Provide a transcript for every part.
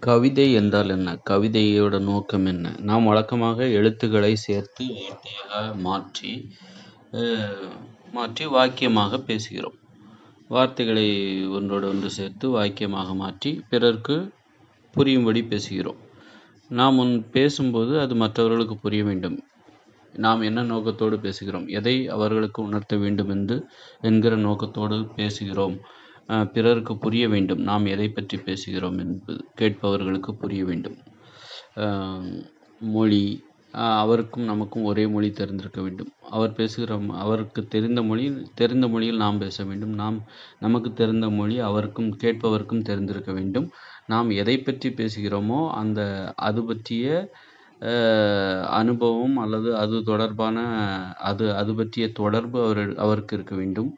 கவிதை என்றால் என்ன? கவிதையோட நோக்கம் என்ன? நாம் வழக்கமாக எழுத்துக்களை சேர்த்து வார்த்தையாக மாற்றி வாக்கியமாக பேசுகிறோம். வார்த்தைகளை ஒன்றோடு ஒன்று சேர்த்து வாக்கியமாக மாற்றி பிறருக்கு புரியும்படி பேசுகிறோம். நாம் பேசும்போது அது மற்றவர்களுக்கு புரிய வேண்டும். நாம் என்ன நோக்கத்தோடு பேசுகிறோம், எதை அவர்களுக்கு உணர்த்த வேண்டும் என்கிற நோக்கத்தோடு பேசுகிறோம். பிறருக்கு புரிய வேண்டும் நாம் எதை பற்றி பேசுகிறோம் என்பது கேட்பவர்களுக்கு புரிய வேண்டும். மொழி அவருக்கும் நமக்கும் ஒரே மொழி தெரிந்திருக்க வேண்டும். அவருக்கு தெரிந்த மொழியில் நாம் பேச வேண்டும். நமக்கு தெரிந்த மொழி அவருக்கும் கேட்பவருக்கும் தெரிந்திருக்க வேண்டும். நாம் எதை பற்றி பேசுகிறோமோ அது பற்றிய அனுபவம் அல்லது அது தொடர்பான அது பற்றிய தொடர்பு அவருக்கு இருக்க வேண்டும்.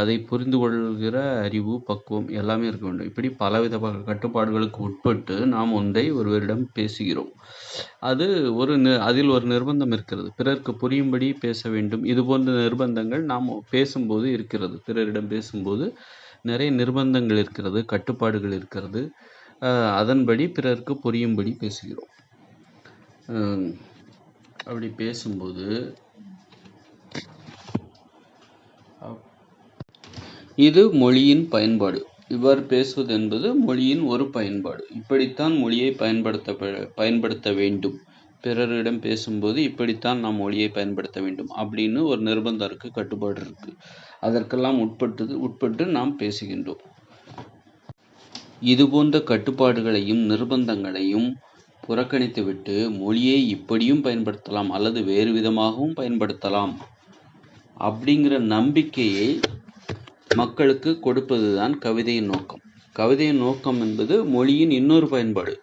அதை புரிந்து கொள்கிற அறிவு, பக்குவம் எல்லாமே இருக்க வேண்டும். இப்படி பலவித கட்டுப்பாடுகளுக்கு உட்பட்டு நாம் ஒருவரிடம் பேசுகிறோம். அதில் ஒரு நிர்பந்தம் இருக்கிறது. பிறருக்கு புரியும்படி பேச வேண்டும். இது போன்ற நிர்பந்தங்கள் நாம் பேசும்போது இருக்கிறது. பிறரிடம் பேசும்போது நிறைய நிர்பந்தங்கள் இருக்கிறது, கட்டுப்பாடுகள் இருக்கிறது. அதன்படி பிறருக்கு புரியும்படி பேசுகிறோம். அப்படி பேசும்போது இது மொழியின் பயன்பாடு. இவ்வாறு பேசுவது என்பது மொழியின் ஒரு பயன்பாடு. இப்படித்தான் மொழியை பயன்படுத்த வேண்டும். பிறரிடம் பேசும்போது இப்படித்தான் நாம் மொழியை பயன்படுத்த வேண்டும் அப்படின்னு ஒரு நிர்பந்தம் இருக்கு, கட்டுப்பாடு இருக்கு. அதற்கெல்லாம் உட்பட்டு நாம் பேசுகின்றோம். இது போன்ற கட்டுப்பாடுகளையும் நிர்பந்தங்களையும் புறக்கணித்துவிட்டு மொழியை இப்படியும் பயன்படுத்தலாம் அல்லது வேறு விதமாகவும் பயன்படுத்தலாம் அப்படிங்கிற நம்பிக்கையை மக்களுக்கு கொடுப்பதுதான் கவிதையின் நோக்கம். கவிதையின் நோக்கம் என்பது மொழியின் இன்னொரு பயன்பாடு.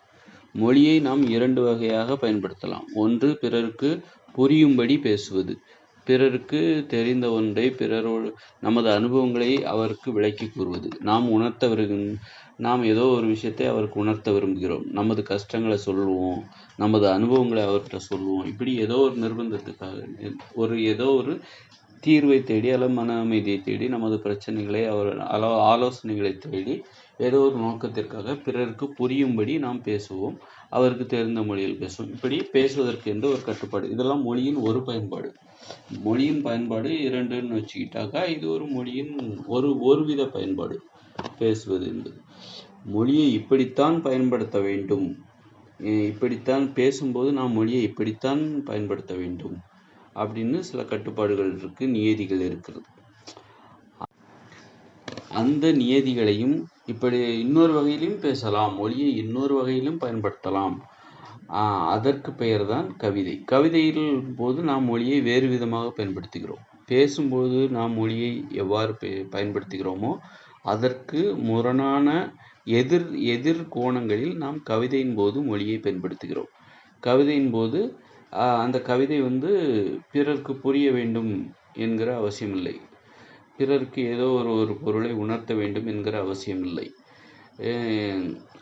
மொழியை நாம் 2 வகையாக பயன்படுத்தலாம். ஒன்று, பிறருக்கு புரியும்படி பேசுவது. பிறருக்கு தெரிந்த ஒன்றை நமது அனுபவங்களை அவருக்கு விளக்கி கூறுவது. நாம் ஏதோ ஒரு விஷயத்தை அவருக்கு உணர்த்த விரும்புகிறோம். நமது கஷ்டங்களை சொல்லுவோம், நமது அனுபவங்களை அவர்கிட்ட சொல்லுவோம். இப்படி ஏதோ ஒரு நிர்பந்தத்துக்காக ஏதோ ஒரு தீர்வை தேடி அல்லது மன அமைதியை தேடி நமது பிரச்சனைகளை ஆலோசனைகளை தேடி ஏதோ ஒரு நோக்கத்திற்காக பிறருக்கு புரியும்படி நாம் பேசுவோம். அவருக்கு தெரிந்த மொழியில் பேசுவோம். இப்படி பேசுவதற்கு என்று ஒரு கட்டுப்பாடு. இதெல்லாம் மொழியின் ஒரு பயன்பாடு. மொழியின் பயன்பாடு 2ன்னு வச்சுக்கிட்டாக்கா இது ஒரு மொழியின் ஒருவித பயன்பாடு. பேசுவது என்பது மொழியை இப்படித்தான் பயன்படுத்த வேண்டும். இப்படித்தான் பேசும்போது நாம் மொழியை இப்படித்தான் பயன்படுத்த வேண்டும் அப்படின்னு சில கட்டுப்பாடுகள் இருக்கு, நியதிகள் இருக்கிறது. அந்த நியதிகளையும் இப்படி இன்னொரு வகையிலும் பேசலாம், மொழியை இன்னொரு வகையிலும் பயன்படுத்தலாம். அதற்கு பெயர் தான் கவிதை. கவிதையில் போது நாம் மொழியை வேறு விதமாக பயன்படுத்துகிறோம். பேசும்போது நாம் மொழியை எவ்வாறு பயன்படுத்துகிறோமோ அதற்கு முரணான எதிர் கோணங்களில் நாம் கவிதையின் போது மொழியை பயன்படுத்துகிறோம். கவிதையின் போது அந்த கவிதை பிறருக்கு புரிய வேண்டும் என்கிற அவசியமில்லை. பிறருக்கு ஏதோ ஒரு பொருளை உணர்த்த வேண்டும் என்கிற அவசியமில்லை.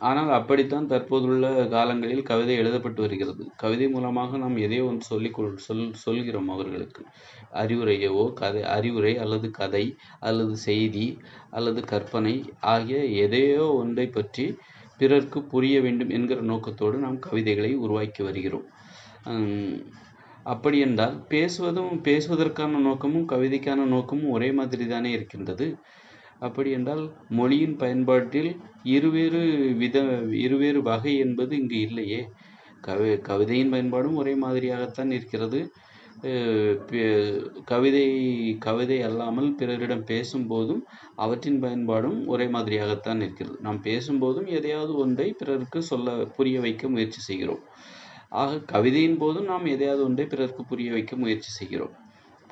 ஆனால் அப்படித்தான் தற்போதுள்ள காலங்களில் கவிதை எழுதப்பட்டு வருகிறது. கவிதை மூலமாக நாம் எதையோ ஒன்று சொல்கிறோம் அவர்களுக்கு. அறிவுரை அல்லது கதை அல்லது செய்தி அல்லது கற்பனை ஆகிய எதையோ ஒன்றை பற்றி பிறருக்கு புரிய வேண்டும் என்கிற நோக்கத்தோடு நாம் கவிதைகளை உருவாக்கி வருகிறோம். அப்படி என்றால் பேசுவதற்கான நோக்கமும் கவிதைக்கான நோக்கமும் ஒரே மாதிரி தானே இருக்கின்றது. அப்படி என்றால் மொழியின் பயன்பாட்டில் இருவேறு வகை என்பது இங்கு இல்லையே. கவிதையின் பயன்பாடும் ஒரே மாதிரியாகத்தான் இருக்கிறது. கவிதை அல்லாமல் பிறரிடம் பேசும்போதும் அவற்றின் பயன்பாடும் ஒரே மாதிரியாகத்தான் இருக்கிறது. நாம் பேசும்போதும் எதையாவது ஒன்றை பிறருக்கு புரிய வைக்க முயற்சி செய்கிறோம். ஆக கவிதையின் போதும் நாம் எதையாவது ஒன்றை பிறருக்கு புரிய வைக்க முயற்சி செய்கிறோம்.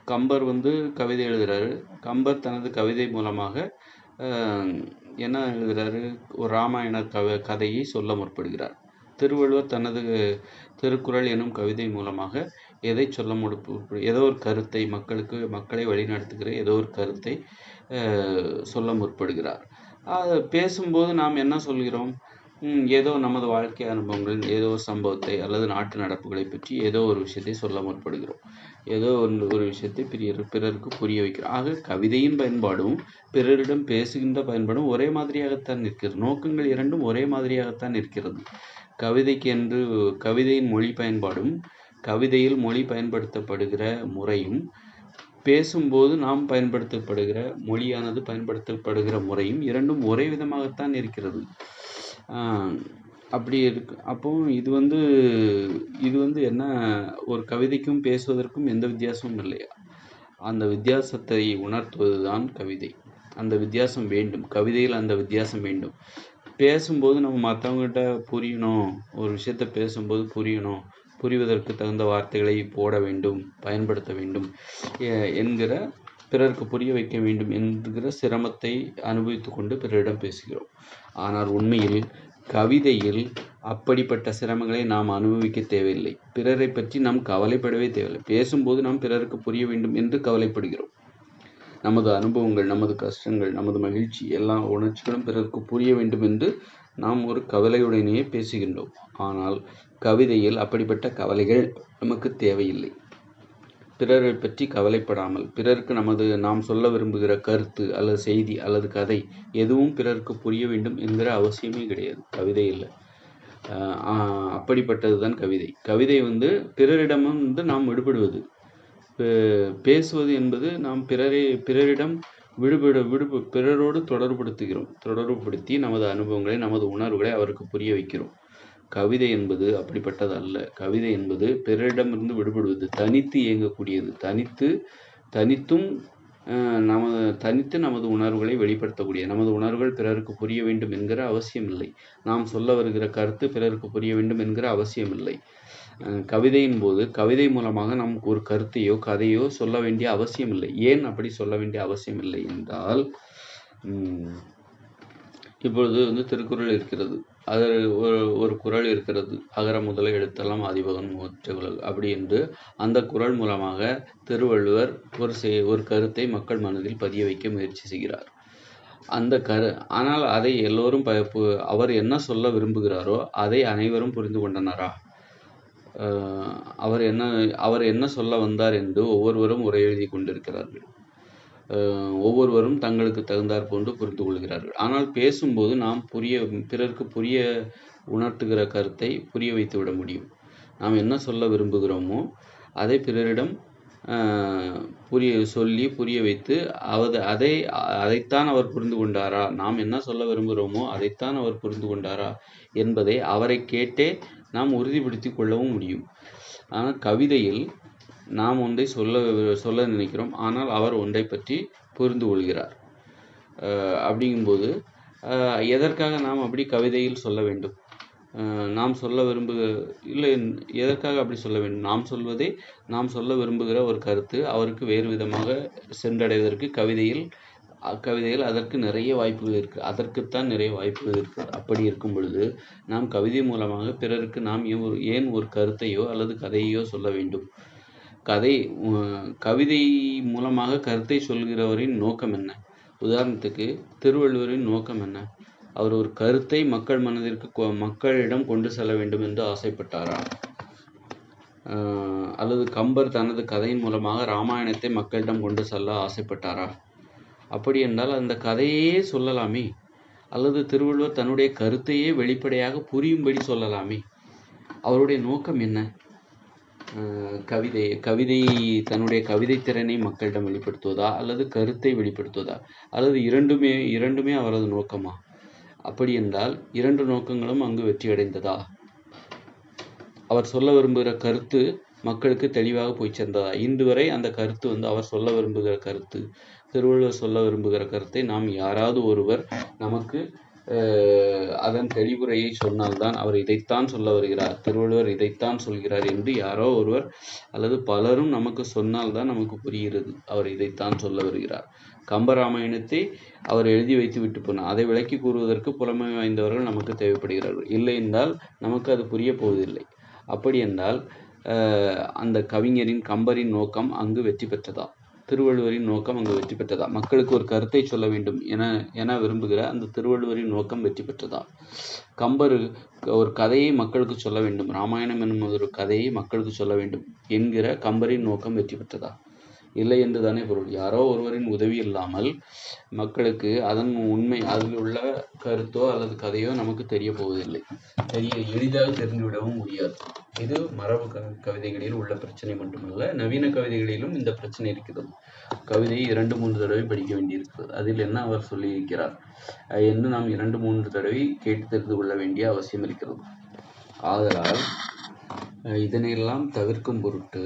கம்பர் கவிதை எழுதுகிறாரு. கம்பர் தனது கவிதை மூலமாக என்ன எழுதுகிறாரு? ஒரு ராமாயண கதையை சொல்ல முற்படுகிறார். திருவள்ளுவர் தனது திருக்குறள் எனும் கவிதை மூலமாக எதை சொல்ல ஏதோ ஒரு கருத்தை மக்களை வழிநடத்துகிற ஏதோ ஒரு கருத்தை சொல்ல முற்படுகிறார். பேசும்போது நாம் என்ன சொல்கிறோம்? ஏதோ நமது வாழ்க்கை அனுபவங்கள், ஏதோ ஒரு சம்பவத்தை அல்லது நாட்டு நடப்புகளை பற்றி ஏதோ ஒரு விஷயத்தை சொல்ல முற்படுகிறோம். ஏதோ ஒரு விஷயத்தை பிறருக்கு புரிய வைக்கிறோம். ஆக கவிதையின் பயன்பாடும் பிறரிடம் பேசுகின்ற பயன்பாடும் ஒரே மாதிரியாகத்தான் இருக்கிறது. நோக்கங்கள் இரண்டும் ஒரே மாதிரியாகத்தான் இருக்கிறது. கவிதையின் மொழி பயன்பாடும் கவிதையில் மொழி பயன்படுத்தப்படுகிற முறையும் பேசும்போது நாம் பயன்படுத்தப்படுகிற மொழியானது பயன்படுத்தப்படுகிற முறையும் இரண்டும் ஒரே விதமாகத்தான் இருக்கிறது. அப்படி இருக்கு. அப்போ இது வந்து என்ன, ஒரு கவிதைக்கும் பேசுவதற்கும் எந்த வித்தியாசமும் இல்லையா? அந்த வித்தியாசத்தை உணர்த்துவது தான் கவிதை. அந்த வித்தியாசம் வேண்டும். கவிதையில் அந்த வித்தியாசம் வேண்டும். பேசும்போது நம்ம மற்றவங்ககிட்ட புரியணும், ஒரு விஷயத்த பேசும்போது புரிவதற்கு தகுந்த வார்த்தைகளை போட வேண்டும், பயன்படுத்த வேண்டும் என்கிற, பிறருக்கு புரிய வைக்க வேண்டும் என்கிற சிரமத்தை அனுபவித்து கொண்டு பிறரிடம் பேசுகிறோம். ஆனால் உண்மையில் கவிதையில் அப்படிப்பட்ட சிரமங்களை நாம் அனுபவிக்க தேவையில்லை. பிறரை பற்றி நாம் கவலைப்படவே தேவையில்லை. பேசும்போது நாம் பிறருக்கு புரிய வேண்டும் என்று கவலைப்படுகிறோம். நமது அனுபவங்கள், நமது கஷ்டங்கள், நமது மகிழ்ச்சி, எல்லா உணர்ச்சிகளும் பிறருக்கு புரிய வேண்டும் என்று நாம் ஒரு கவலையுடனேயே பேசுகின்றோம். ஆனால் கவிதையில் அப்படிப்பட்ட கவலைகள் நமக்கு தேவையில்லை. பிறரை பற்றி கவலைப்படாமல் பிறருக்கு நாம் சொல்ல விரும்புகிற கருத்து அல்லது செய்தி அல்லது கதை எதுவும் பிறருக்கு புரிய வேண்டும் என்கிற அவசியமே கிடையாது கவிதையில். அப்படிப்பட்டது தான் கவிதை. கவிதை பிறரிடம் நாம் விடுபடுவது. பேசுவது என்பது நாம் பிறரிடம் பிறரோடு தொடர்புபடுத்தி நமது அனுபவங்களை, நமது உணர்வுகளை அவருக்கு புரிய வைக்கிறோம். கவிதை என்பது அப்படிப்பட்டது அல்ல. கவிதை என்பது பிறரிடமிருந்து விடுபடுவது, தனித்து இயங்கக்கூடியது, தனித்து நமது உணர்வுகளை வெளிப்படுத்தக்கூடிய. நமது உணர்வுகள் பிறருக்கு புரிய வேண்டும் என்கிற அவசியம் இல்லை. நாம் சொல்ல வருகிற கருத்து பிறருக்கு புரிய வேண்டும் என்கிற அவசியம் இல்லை. கவிதையின் போது கவிதை மூலமாக நாம் ஒரு கருத்தையோ கதையோ சொல்ல வேண்டிய அவசியம் இல்லை. ஏன் அப்படி சொல்ல வேண்டிய அவசியம் இல்லை என்றால், இப்பொழுது திருக்குறள் இருக்கிறது. அதில் ஒரு குறள் இருக்கிறது, அகர முதல எழுத்தெல்லாம் ஆதிபகவன் முதற்றே அப்படி என்று. அந்த குறள் மூலமாக திருவள்ளுவர் ஒரு கருத்தை மக்கள் மனதில் பதிய வைக்க முயற்சி செய்கிறார். ஆனால் அதை எல்லோரும் அவர் என்ன சொல்ல விரும்புகிறாரோ அதை அனைவரும் புரிந்து கொண்டனரா? அவர் என்ன சொல்ல வந்தார் என்று ஒவ்வொருவரும் உரை எழுதி கொண்டிருக்கிறார்கள். ஒவ்வொருவரும் தங்களுக்கு தகுந்தாற் போன்று புரிந்து கொள்கிறார்கள். ஆனால் பேசும்போது நாம் பிறருக்கு புரிய உணர்த்துகிற கருத்தை புரிய வைத்து விட முடியும். நாம் என்ன சொல்ல விரும்புகிறோமோ அதை பிறரிடம் சொல்லி புரிய வைத்து அதைத்தான் அவர் புரிந்து கொண்டாரா, நாம் என்ன சொல்ல விரும்புகிறோமோ அதைத்தான் அவர் புரிந்து கொண்டாரா என்பதை அவரை கேட்டே நாம் உறுதிப்படுத்தி கொள்ளவும் முடியும். ஆனால் கவிதையில் நாம் ஒன்றை சொல்ல நினைக்கிறோம், ஆனால் அவர் ஒன்றை பற்றி புரிந்து கொள்கிறார். அப்படிங்கும்போது எதற்காக நாம் அப்படி கவிதையில் சொல்ல வேண்டும்? நாம் சொல்ல இல்லை, எதற்காக அப்படி சொல்ல வேண்டும்? நாம் சொல்ல விரும்புகிற ஒரு கருத்து அவருக்கு வேறு விதமாக சென்றடைவதற்கு கவிதையில் அதற்கு நிறைய வாய்ப்புகள் இருக்குது. அதற்குத்தான் நிறைய வாய்ப்புகள் இருக்குது. அப்படி இருக்கும் பொழுது நாம் கவிதை மூலமாக பிறருக்கு நாம் ஏன் ஒரு கருத்தையோ அல்லது கதையோ சொல்ல வேண்டும்? கவிதை மூலமாக கருத்தை சொல்கிறவரின் நோக்கம் என்ன? உதாரணத்துக்கு திருவள்ளுவரின் நோக்கம் என்ன? அவர் ஒரு கருத்தை மக்களிடம் கொண்டு செல்ல வேண்டும் என்று ஆசைப்பட்டாரா? அல்லது கம்பர் தனது கதையின் மூலமாக ராமாயணத்தை மக்களிடம் கொண்டு செல்ல ஆசைப்பட்டாரா? அப்படி என்றால் அந்த கதையே சொல்லலாமே, அல்லது திருவள்ளுவர் தன்னுடைய கருத்தையே வெளிப்படையாக புரியும்படி சொல்லலாமே. அவருடைய நோக்கம் என்ன? கவிதை தன்னுடைய கவிதை திறனை மக்களிடம் வெளிப்படுத்துவதா அல்லது கருத்தை வெளிப்படுத்துவதா அல்லது இரண்டுமே அவரது நோக்கமா? அப்படி என்றால் இரண்டு நோக்கங்களும் அங்கு வெற்றி அடைந்ததா? அவர் சொல்ல விரும்புகிற கருத்து மக்களுக்கு தெளிவாக போய் சேர்ந்ததா? இன்று வரை அந்த கருத்து அவர் சொல்ல விரும்புகிற கருத்து, திருவள்ளுவர் சொல்ல விரும்புகிற கருத்தை நாம் யாராவது ஒருவர் நமக்கு அதன் தெளிவுரையை சொன்னால்தான், அவர் இதைத்தான் சொல்ல வருகிறார், திருவள்ளுவர் இதைத்தான் சொல்கிறார் என்று யாரோ ஒருவர் அல்லது பலரும் நமக்கு சொன்னால்தான் நமக்கு புரிகிறது அவர் இதைத்தான் சொல்ல வருகிறார். கம்பராமாயணத்தை அவர் எழுதி வைத்து விட்டு போனார். அதை விளக்கி கூறுவதற்கு புலமை வாய்ந்தவர்கள் நமக்கு தேவைப்படுகிறார்கள். இல்லை என்றால் நமக்கு அது புரிய போவதில்லை. அப்படி என்றால் அந்த கம்பரின் நோக்கம் அங்கு வெற்றி பெற்றதா? திருவள்ளுவரின் நோக்கம் அங்கு வெற்றி பெற்றதா? மக்களுக்கு ஒரு கருத்தை சொல்ல வேண்டும் என விரும்புகிற அந்த திருவள்ளுவரின் நோக்கம் வெற்றி பெற்றதா? கம்பர் ஒரு கதையை மக்களுக்கு சொல்ல வேண்டும், ராமாயணம் என்னும் ஒரு கதையை மக்களுக்கு சொல்ல வேண்டும் என்கிற கம்பரின் நோக்கம் வெற்றி பெற்றதா? இல்லை என்று தானே பொருள். யாரோ ஒருவரின் உதவி இல்லாமல் மக்களுக்கு அதன் உண்மை, அதில் உள்ள கருத்தோ அல்லது கதையோ நமக்கு தெரிய போவதில்லை, எளிதாக தெரிந்துவிடவும் முடியாது. இது மரபு கவிதைகளில் உள்ள பிரச்சனை மட்டுமல்ல, நவீன கவிதைகளிலும் இந்த பிரச்சனை இருக்கிறது. கவிதையை 2-3 தடவை படிக்க வேண்டியிருக்கிறது. அதில் என்ன அவர் சொல்லியிருக்கிறார் என்று நாம் 2-3 தடவை கேட்டு தெரிந்து கொள்ள வேண்டிய அவசியம் இருக்கிறது. ஆதலால் இதனையெல்லாம் தவிர்க்கும் பொருட்டு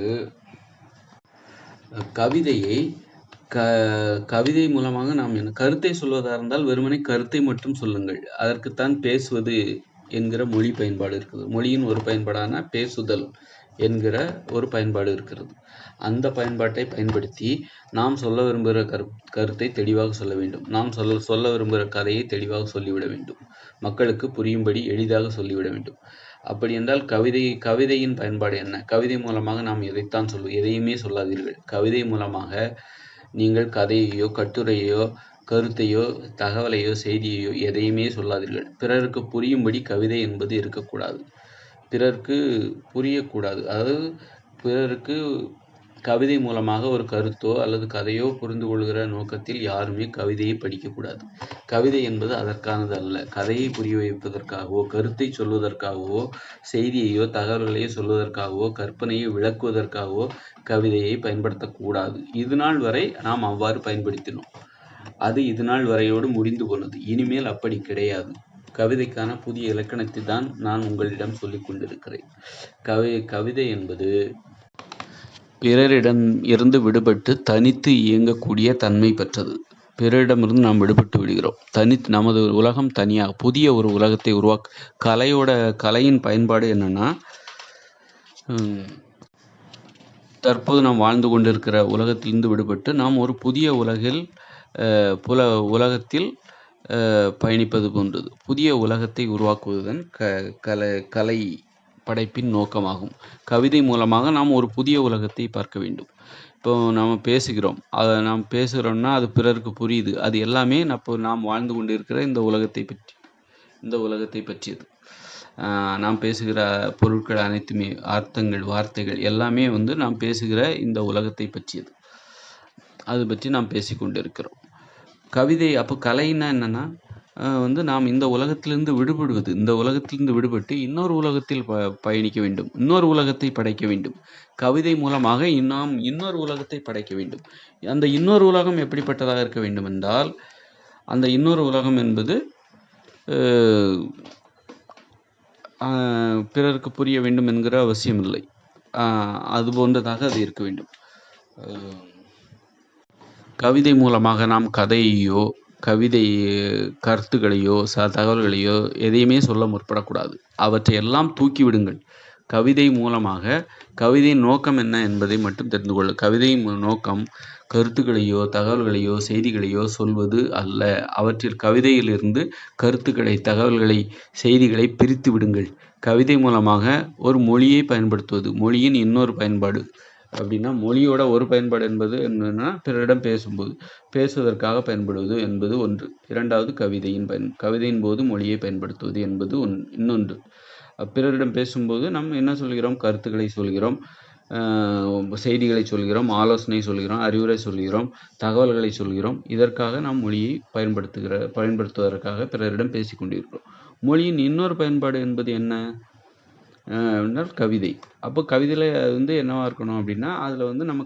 கவிதையை கவிதை மூலமாக நாம் என்ன கருத்தை சொல்வதாக இருந்தால் வெறுமனே கருத்தை மட்டும் சொல்லுங்கள். அதற்குத்தான் பேசுவது என்கிற மொழி பயன்பாடு இருக்குது. மொழியின் ஒரு பயன்பாடான பேசுதல் என்கிற ஒரு பயன்பாடு இருக்கிறது. அந்த பயன்பாட்டை பயன்படுத்தி நாம் சொல்ல விரும்புகிற கருத்தை தெளிவாக சொல்ல வேண்டும். நாம் சொல்ல விரும்புகிற கதையை தெளிவாக சொல்லிவிட வேண்டும். மக்களுக்கு புரியும்படி எளிதாக சொல்லிவிட வேண்டும். அப்படி என்றால் கவிதையின் பயன்பாடு என்ன? கவிதை மூலமாக நாம் எதைத்தான் எதையுமே சொல்லாதீர்கள். கவிதை மூலமாக நீங்கள் கதையையோ கட்டுரையோ கருத்தையோ தகவலையோ செய்தியையோ எதையுமே சொல்லாதீர்கள். பிறருக்கு புரியும்படி கவிதை என்பது இருக்கக்கூடாது. பிறருக்கு புரியக்கூடாது. அதாவது பிறருக்கு கவிதை மூலமாக ஒரு கருத்தோ அல்லது கதையோ புரிந்து கொள்கிற நோக்கத்தில் யாருமே கவிதையை படிக்கக்கூடாது. கவிதை என்பது அதற்கானது அல்ல. கதையை புரிய வைப்பதற்காகவோ, கருத்தை சொல்வதற்காகவோ, செய்தியையோ தகவல்களையோ சொல்வதற்காகவோ, கற்பனையை விளக்குவதற்காகவோ கவிதையை பயன்படுத்தக்கூடாது. இதுநாள் வரை நாம் அவ்வாறு பயன்படுத்தினோம். அது இதுநாள் வரையோடு முடிந்து போனது. இனிமேல் அப்படி கிடையாது. கவிதைக்கான புதிய இலக்கணத்தை தான் நான் உங்களிடம் சொல்லிக் கொண்டிருக்கிறேன். கவிதை என்பது பிறரிடம் இருந்து விடுபட்டு தனித்து இயங்கக்கூடிய தன்மை பெற்றது. பிறரிடமிருந்து நாம் விடுபட்டு விடுகிறோம். நமது உலகம் தனியாக புதிய ஒரு உலகத்தை கலையின் பயன்பாடு என்னன்னா, தற்போது நாம் வாழ்ந்து கொண்டிருக்கிற உலகத்திலிருந்து விடுபட்டு நாம் ஒரு புதிய உலகத்தில் பயணிப்பது போன்றது. புதிய உலகத்தை உருவாக்குவதுதான் கலை படைப்பின் நோக்கமாகும். கவிதை மூலமாக நாம் ஒரு புதிய உலகத்தை பார்க்க வேண்டும். இப்போ நாம் பேசுகிறோம், அதை நாம் பேசுகிறோம்னா அது பிறருக்கு புரியுது. அது எல்லாமே நாம் வாழ்ந்து கொண்டிருக்கிற இந்த உலகத்தை பற்றியது. நாம் பேசுகிற பொருட்கள் அனைத்துமே, அர்த்தங்கள், வார்த்தைகள் எல்லாமே நாம் பேசுகிற இந்த உலகத்தை பற்றியது. அது பற்றி நாம் பேசிக்கொண்டிருக்கிறோம். கவிதை அப்போ கலைன்னா என்னன்னா நாம் இந்த உலகத்திலிருந்து விடுபடுவது. இந்த உலகத்திலிருந்து விடுபட்டு இன்னொரு உலகத்தில் பயணிக்க வேண்டும், இன்னொரு உலகத்தை படைக்க வேண்டும். கவிதை மூலமாக நாம் இன்னொரு உலகத்தை படைக்க வேண்டும். அந்த இன்னொரு உலகம் எப்படிப்பட்டதாக இருக்க வேண்டும் என்றால், அந்த இன்னொரு உலகம் என்பது பிறருக்கு புரிய வேண்டும் என்கிற அவசியம் இல்லை. அது போன்றதாக அது இருக்க வேண்டும். கவிதை மூலமாக நாம் கதையையோ கவிதை கருத்துக்களையோ தகவல்களையோ எதையுமே சொல்ல முற்படக்கூடாது. அவற்றை எல்லாம் தூக்கிவிடுங்கள். கவிதை மூலமாக கவிதையின் நோக்கம் என்ன என்பதை மட்டும் தெரிந்து கொள்ள. கவிதையின் நோக்கம் கருத்துக்களையோ தகவல்களையோ செய்திகளையோ சொல்வது அல்ல. அவற்றில் கவிதையிலிருந்து கருத்துக்களை, தகவல்களை, செய்திகளை பிரித்து விடுங்கள். கவிதை மூலமாக ஒரு மொழியை பயன்படுத்துவது. மொழியின் இன்னொரு பயன்பாடு அப்படின்னா, மொழியோட ஒரு பயன்பாடு என்பது என்னன்னா, பிறரிடம் பேசுவதற்காக பயன்படுவது என்பது ஒன்று. இரண்டாவது கவிதையின் போது மொழியை பயன்படுத்துவது என்பது இன்னொன்று. பிறரிடம் பேசும்போது நாம் என்ன சொல்கிறோம்? கருத்துக்களை சொல்கிறோம், செய்திகளை சொல்கிறோம், ஆலோசனை சொல்கிறோம், அறிவுரை சொல்கிறோம், தகவல்களை சொல்கிறோம். இதற்காக நாம் மொழியை பயன்படுத்துவதற்காக பிறரிடம் பேசிக்கொண்டிருக்கிறோம். மொழியின் இன்னொரு பயன்பாடு என்பது என்ன என்றால் கவிதை. அப்போ கவிதையில் என்னவா இருக்கணும் அப்படின்னா, அதில் நம்ம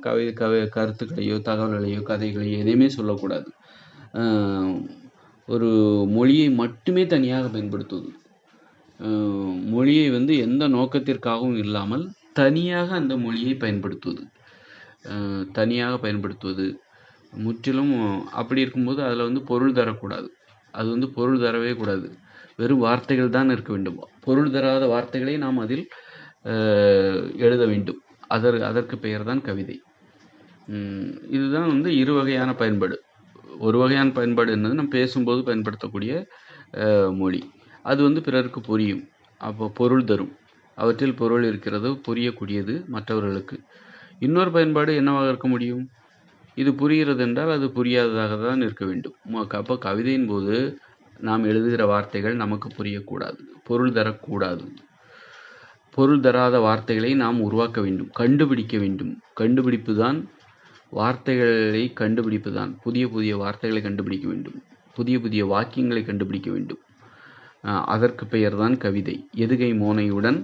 கருத்துக்களையோ தகவல்களையோ கதைகளையோ எதையுமே சொல்லக்கூடாது. ஒரு மொழியை மட்டுமே தனியாக பயன்படுத்துவது. மொழியை எந்த நோக்கத்திற்காகவும் இல்லாமல் தனியாக அந்த மொழியை பயன்படுத்துவது முற்றிலும். அப்படி இருக்கும்போது அதில் பொருள் தரக்கூடாது. அது பொருள் தரவே கூடாது. வெறும் வார்த்தைகள் தான் இருக்க வேண்டும். பொருள் தராத வார்த்தைகளை நாம் அதில் எழுத வேண்டும். அதற்கு பெயர் தான் கவிதை. இதுதான் இரு வகையான பயன்பாடு. ஒரு வகையான பயன்பாடு என்னது, நம்ம பேசும்போது பயன்படுத்தக்கூடிய மொழி. அது பிறருக்கு புரியும், அப்போ பொருள் தரும். அவற்றில் பொருள் இருக்கிறது, புரியக்கூடியது மற்றவர்களுக்கு. இன்னொரு பயன்பாடு என்னவாக இருக்க முடியும்? இது புரிகிறது என்றால் அது புரியாததாக தான் இருக்க வேண்டும். அப்போ கவிதையின் போது நாம் எழுதுகிற வார்த்தைகள் நமக்கு புரியக்கூடாது, பொருள் தரக்கூடாது. பொருள் தராத வார்த்தைகளை நாம் உருவாக்க வேண்டும், கண்டுபிடிக்க வேண்டும். கண்டுபிடிப்பு தான், வார்த்தைகளை கண்டுபிடிப்பு தான். புதிய புதிய வார்த்தைகளை கண்டுபிடிக்க வேண்டும், புதிய புதிய வாக்கியங்களை கண்டுபிடிக்க வேண்டும். அதற்கு பெயர் தான் கவிதை. எதுகை மோனையுடன்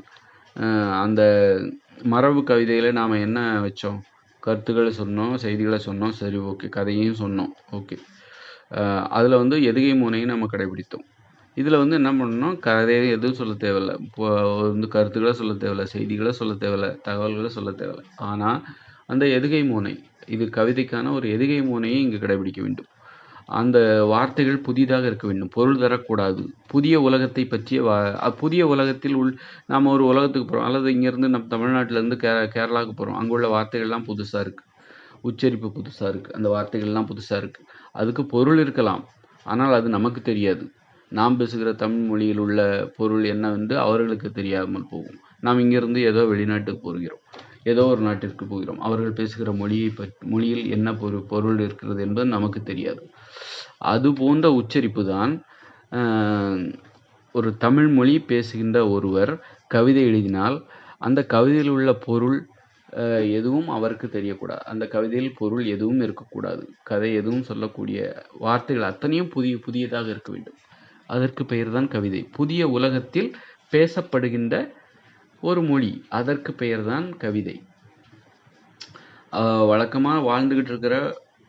அந்த மரபு கவிதையில் நாம் என்ன வச்சோம்? கருத்துக்களை சொன்னோம், செய்திகளை சொன்னோம், சரி ஓகே, கதையும் சொன்னோம், ஓகே. அதில் வந்து எதுகை மோனையும் நம்ம கடைபிடித்தோம். இதில் வந்து என்ன பண்ணணும்? கதையை எதுவும் சொல்ல தேவையில்லை, இப்போ வந்து கருத்துக்களை சொல்ல தேவையில்லை, செய்திகளை சொல்ல தேவையில்லை, தகவல்களை சொல்ல தேவையில்லை. ஆனால் அந்த எதுகை மோனை, இது கவிதைக்கான ஒரு எதுகை மோனையை இங்கு கடைபிடிக்க வேண்டும். அந்த வார்த்தைகள் புதிதாக இருக்க வேண்டும், பொருள் தரக்கூடாது. புதிய உலகத்தை பற்றிய புதிய உலகத்தில் நாம் ஒரு உலகத்துக்கு போகிறோம், அல்லது இங்கேருந்து நம்ம தமிழ்நாட்டிலேருந்து கேரளாவுக்கு போகிறோம். அங்கே உள்ள வார்த்தைகள்லாம் புதுசாக இருக்குது, உச்சரிப்பு புதுசாக இருக்குது, அந்த வார்த்தைகள்லாம் புதுசாக இருக்குது. அதுக்கு பொருள் இருக்கலாம், ஆனால் அது நமக்கு தெரியாது. நாம் பேசுகிற தமிழ் மொழியில் உள்ள பொருள் என்னவென்று அவர்களுக்கு தெரியாமல் போகும். நாம் இங்கிருந்து ஏதோ வெளிநாட்டுக்கு போகிறோம், ஏதோ ஒரு நாட்டிற்கு போகிறோம், அவர்கள் பேசுகிற மொழியில் என்ன பொருள் இருக்கிறது என்பது நமக்கு தெரியாது. அது போன்ற உச்சரிப்பு தான் ஒரு தமிழ் மொழி பேசுகின்ற ஒருவர் கவிதை எழுதினால் அந்த கவிதையில் உள்ள பொருள் எதுவும் அவருக்கு தெரியக்கூடாது, அந்த கவிதையில் பொருள் எதுவும் இருக்கக்கூடாது, கதை எதுவும் சொல்லக்கூடிய வார்த்தைகள் அத்தனையும் புதியதாக இருக்க வேண்டும். அதற்கு பெயர் தான் கவிதை. புதிய உலகத்தில் பேசப்படுகின்ற ஒரு மொழி, அதற்கு பெயர் தான் கவிதை. வழக்கமாக வாழ்ந்துக்கிட்டு இருக்கிற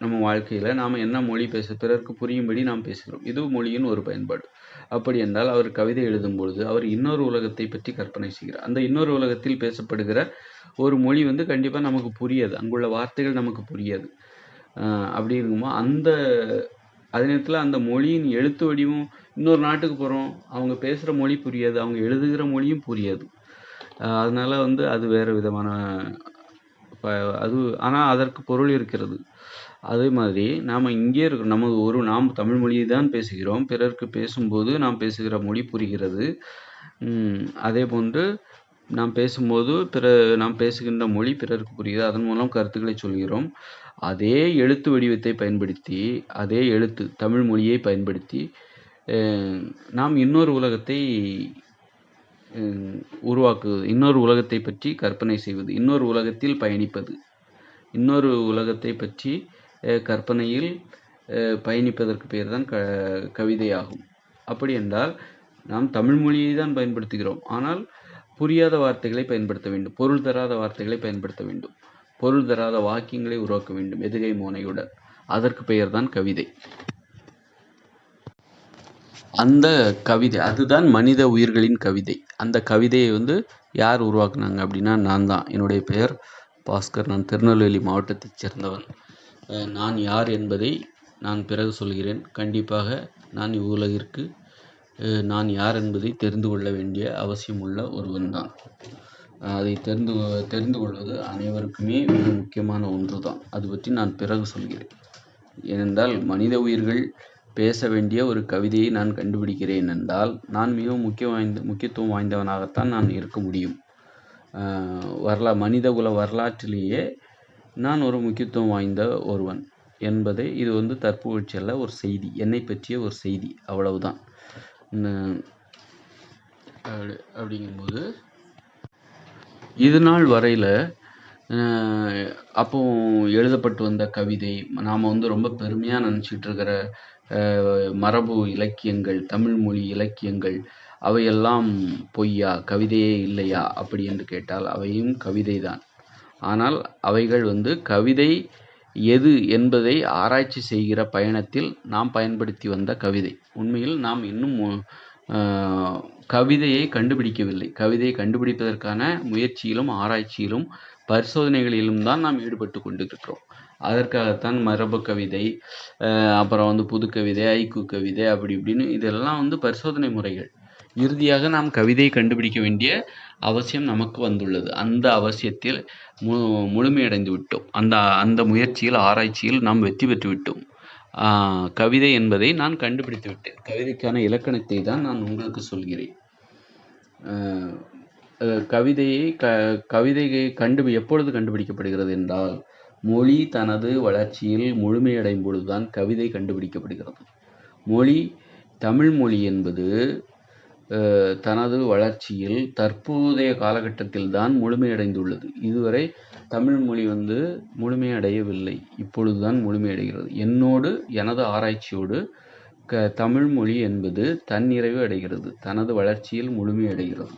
நம்ம வாழ்க்கையில் நாம் என்ன மொழி பிறருக்கு புரியும்படி நாம் பேசுகிறோம், இது மொழியின் ஒரு பயன்பாடு. அப்படி என்றால் அவர் கவிதை எழுதும் பொழுது அவர் இன்னொரு உலகத்தை பற்றி கற்பனை செய்கிறார். அந்த இன்னொரு உலகத்தில் பேசப்படுகிற ஒரு மொழி வந்து கண்டிப்பாக நமக்கு புரியாது, அங்குள்ள வார்த்தைகள் நமக்கு புரியாது. அப்படி இருக்கும்போது அதே நேரத்தில் அந்த மொழியின் எழுத்து வடிவம், இன்னொரு நாட்டுக்கு போகிறோம், அவங்க பேசுகிற மொழி புரியாது, அவங்க எழுதுகிற மொழியும் புரியாது. அதனால் வந்து அது வேறு விதமான ஆனால் அதற்கு பொருள் இருக்கிறது. அதே மாதிரி நாம் இங்கே இருக்கிறோம், நாம் தமிழ் மொழியை தான் பேசுகிறோம், பிறருக்கு பேசும்போது நாம் பேசுகிற மொழி புரிகிறது. அதே போன்று நாம் பேசும்போது நாம் பேசுகின்ற மொழி பிறருக்கு புரிகிறது, அதன் மூலம் கருத்துக்களை சொல்கிறோம். அதே எழுத்து வடிவத்தை பயன்படுத்தி, அதே தமிழ் மொழியை பயன்படுத்தி நாம் இன்னொரு உலகத்தை உருவாக்குவது, இன்னொரு உலகத்தை பற்றி கற்பனை செய்வது, இன்னொரு உலகத்தில் பயணிப்பது, இன்னொரு உலகத்தை பற்றி கற்பனையில் பயணிப்பதற்கு பெயர் தான் கவிதை ஆகும். அப்படி என்றால் நாம் தமிழ் மொழியை தான் பயன்படுத்துகிறோம், ஆனால் புரியாத வார்த்தைகளை பயன்படுத்த வேண்டும், பொருள் தராத வார்த்தைகளை பயன்படுத்த வேண்டும், பொருள் தராத வாக்கியங்களை உருவாக்க வேண்டும் எதுகை மோனையுடன். அதற்கு பெயர் தான் கவிதை. அந்த கவிதை, அதுதான் மனித உயிர்களின் கவிதை. அந்த கவிதையை வந்து யார் உருவாக்குனாங்க அப்படின்னா நான் தான். என்னுடைய பெயர் பாஸ்கர், நான் திருநெல்வேலி மாவட்டத்தைச் சேர்ந்தவன். நான் யார் என்பதை நான் பிறகு சொல்கிறேன். கண்டிப்பாக நான் இவ்வுலகிற்கு நான் யார் என்பதை தெரிந்து கொள்ள வேண்டிய அவசியம் உள்ள ஒருவன் தான். அதை தெரிந்து கொள்வது அனைவருக்குமே மிக முக்கியமான ஒன்று தான். அது பற்றி நான் பிறகு சொல்கிறேன். ஏனென்றால் மனித உயிர்கள் பேச வேண்டிய ஒரு கவிதையை நான் கண்டுபிடிக்கிறேன் என்றால் நான் மிகவும் முக்கியத்துவம் வாய்ந்தவனாகத்தான் நான் இருக்க முடியும். மனிதகுல வரலாற்றிலேயே நான் ஒரு முக்கியத்துவம் வாய்ந்த ஒருவன் என்பதை, இது வந்து தற்புகழ்ச்சி அல்ல, ஒரு செய்தி, என்னை பற்றிய ஒரு செய்தி, அவ்வளவுதான். அப்படிங்கும்போது இது நாள் வரையில் அப்போ எழுதப்பட்டு வந்த கவிதை, நாம் வந்து ரொம்ப பெருமையாக நினச்சிக்கிட்டு இருக்கிற மரபு இலக்கியங்கள், தமிழ் மொழி இலக்கியங்கள், அவையெல்லாம் பொய்யா, கவிதையே இல்லையா அப்படி என்று கேட்டால் அவையும் கவிதை தான். ஆனால் அவைகள் வந்து கவிதை எது என்பதை ஆராய்ச்சி செய்கிற பயணத்தில் நாம் பயன்படுத்தி வந்த கவிதை. உண்மையில் நாம் இன்னும் கவிதையை கண்டுபிடிக்கவில்லை. கவிதையை கண்டுபிடிப்பதற்கான முயற்சியிலும் ஆராய்ச்சியிலும் பரிசோதனைகளிலும் தான் நாம் ஈடுபட்டு கொண்டிருக்கிறோம். அதற்காகத்தான் மரபு கவிதை, அப்புறம் வந்து புது கவிதை, ஐக்கு கவிதை, அப்படி இப்படின்னு இதெல்லாம் வந்து பரிசோதனை முறைகள். இறுதியாக நாம் கவிதையை கண்டுபிடிக்க வேண்டிய அவசியம் நமக்கு வந்துள்ளது. அந்த அவசியத்தில் முழுமையடைந்து விட்டோம். அந்த முயற்சியில், ஆராய்ச்சியில் நாம் வெற்றி பெற்று விட்டோம். கவிதை என்பதை நான் கண்டுபிடித்து விட்டேன். கவிதைக்கான இலக்கணத்தை தான் நான் உங்களுக்கு சொல்கிறேன். கவிதையை எப்பொழுது கண்டுபிடிக்கப்படுகிறது என்றால், மொழி தனது வளர்ச்சியில் முழுமையடையும் பொழுதுதான் கவிதை கண்டுபிடிக்கப்படுகிறது. தமிழ் மொழி என்பது தனது வளர்ச்சியில் தற்போதைய காலகட்டத்தில் தான் முழுமையடைந்துள்ளது. இதுவரை தமிழ் மொழி முழுமையடையவில்லை. இப்பொழுதுதான் முழுமையடைகிறது. எனது ஆராய்ச்சியோடு தமிழ் மொழி என்பது தன்னிறைவு அடைகிறது, தனது வளர்ச்சியில் முழுமையடைகிறது.